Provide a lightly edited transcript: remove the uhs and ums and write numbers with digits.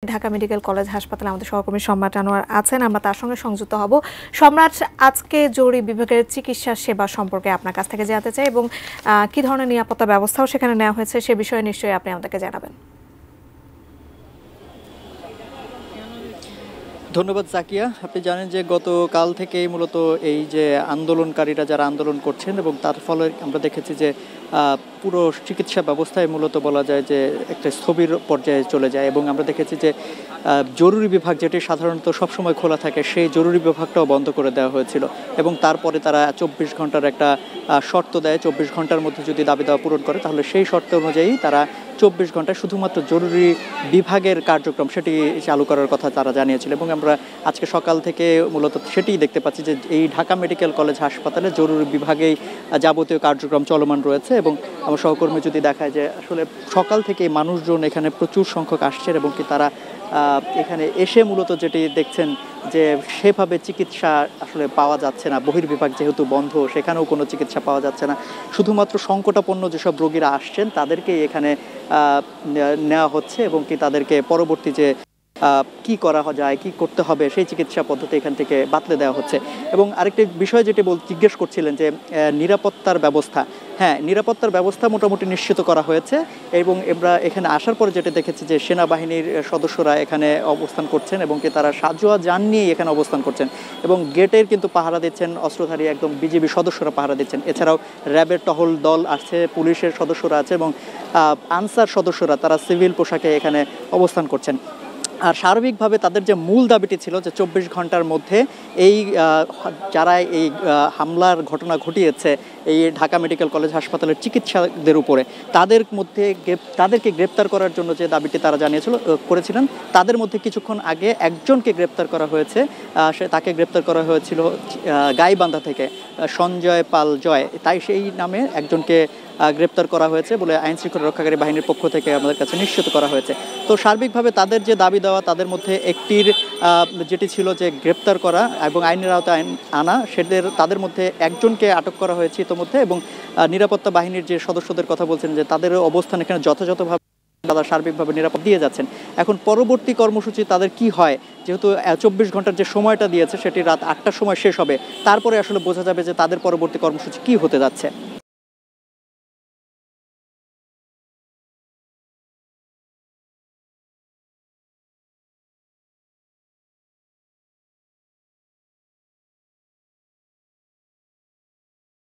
Dhaka medical college হাসপাতালে আমাদের সহকর্মী সম্রাট আনোয়ার আছেন, আমরা তার সঙ্গে সংযুক্ত হব। সম্রাট, আজকে জরুরি বিভাগের চিকিৎসা সেবা সম্পর্কে আপনার কাছ থেকে জানতে চাই এবং কি ধরনের নিরাপত্তা ব্যবস্থাও সেখানে নেওয়া হয়েছে সে বিষয়ে নিশ্চয়ই আপনি আমাদেরকে জানাবেন। ধন্যবাদ জাকিয়া। আপনি জানেন যে গতকাল থেকেই মূলত এই যে আন্দোলনকারীরা যারা আন্দোলন করছেন এবং তার ফলে আমরা দেখেছি যে পুরো চিকিৎসা ব্যবস্থায় মূলত বলা যায় যে একটা স্থবির পর্যায়ে চলে যায় এবং আমরা দেখেছি যে জরুরি বিভাগ যেটি সাধারণত সবসময় খোলা থাকে সেই জরুরি বিভাগটাও বন্ধ করে দেওয়া হয়েছিল এবং তারপরে তারা 24 ঘন্টার একটা শর্ত দেয়। 24 ঘন্টার মধ্যে যদি দাবি দেওয়া পূরণ করে তাহলে সেই শর্ত অনুযায়ী তারা 24 ঘন্টায় শুধুমাত্র জরুরি বিভাগের কার্যক্রম সেটি চালু করার কথা তারা জানিয়েছিল এবং আমরা আজকে সকাল থেকে মূলত সেটিই দেখতে পাচ্ছি যে এই ঢাকা মেডিকেল কলেজ হাসপাতালে জরুরি বিভাগেই যাবতীয় কার্যক্রম চলমান রয়েছে এবং আমার সহকর্মী যদি দেখায় যে আসলে সকাল থেকে মানুষজন এখানে প্রচুর সংখ্যক আসছেন এবং কি তারা এখানে এসে মূলত যেটি দেখছেন যে সেভাবে চিকিৎসা আসলে পাওয়া যাচ্ছে না। বহির্বিভাগ যেহেতু বন্ধ সেখানেও কোনো চিকিৎসা পাওয়া যাচ্ছে না, শুধুমাত্র সংকটাপন্ন যেসব রোগীরা আসছেন তাদেরকেই এখানে নেওয়া হচ্ছে এবং কি তাদেরকে পরবর্তী যে কি করা যায় কি করতে হবে সেই চিকিৎসা পদ্ধতি এখান থেকে বাতলে দেওয়া হচ্ছে। এবং আরেকটি বিষয় যেটি জিজ্ঞেস করছিলেন যে নিরাপত্তার ব্যবস্থা, হ্যাঁ নিরাপত্তার ব্যবস্থা মোটামুটি নিশ্চিত করা হয়েছে এবং আমরা এখানে আসার পরে যেটা দেখেছি যে সেনাবাহিনীর সদস্যরা এখানে অবস্থান করছেন এবং কি তারা সাজোয়া যান নিয়ে এখানে অবস্থান করছেন এবং গেটের কিন্তু পাহারা দিচ্ছেন অস্ত্রধারী একদম বিজিবি সদস্যরা পাহারা দিচ্ছেন। এছাড়াও র্যাবের টহল দল আছে, পুলিশের সদস্যরা আছে এবং আনসার সদস্যরা তারা সিভিল পোশাকে এখানে অবস্থান করছেন। আর সার্বিকভাবে তাদের যে মূল দাবিটি ছিল যে 24 ঘন্টার মধ্যে এই যারা এই হামলার ঘটনা ঘটিয়েছে এই ঢাকা মেডিকেল কলেজ হাসপাতালের চিকিৎসকদের উপরে তাদেরকে গ্রেপ্তার করার জন্য যে দাবিটি তারা করেছিলেন তাদের মধ্যে কিছুক্ষণ আগে একজনকে গ্রেপ্তার করা হয়েছে। তাকে গ্রেপ্তার করা হয়েছিল গাইবান্ধা থেকে, সঞ্জয় পাল জয়, তাই সেই নামে একজনকে গ্রেপ্তার করা হয়েছে বলে আইন শৃঙ্খলা রক্ষাকারী বাহিনীর পক্ষ থেকে আমাদের কাছে নিশ্চিত করা হয়েছে। তো সার্বিকভাবে তাদের যে দাবি দেওয়া তাদের মধ্যে একটির যেটি ছিল যে গ্রেপ্তার করা এবং আইনের আওতায় আনা, তাদের মধ্যে একজনকে আটক করা হয়েছে ইতোমধ্যে এবং নিরাপত্তা বাহিনীর যে সদস্যদের কথা বলছেন যে তাদের অবস্থান এখানে যথাযথভাবে তারা সার্বিকভাবে নিরাপদ দিয়ে যাচ্ছেন। এখন পরবর্তী কর্মসূচি তাদের কি হয়, যেহেতু 24 ঘন্টার যে সময়টা দিয়েছে সেটি রাত 8টার সময় শেষ হবে, তারপরে আসলে বোঝা যাবে যে তাদের পরবর্তী কর্মসূচি কি হতে যাচ্ছে।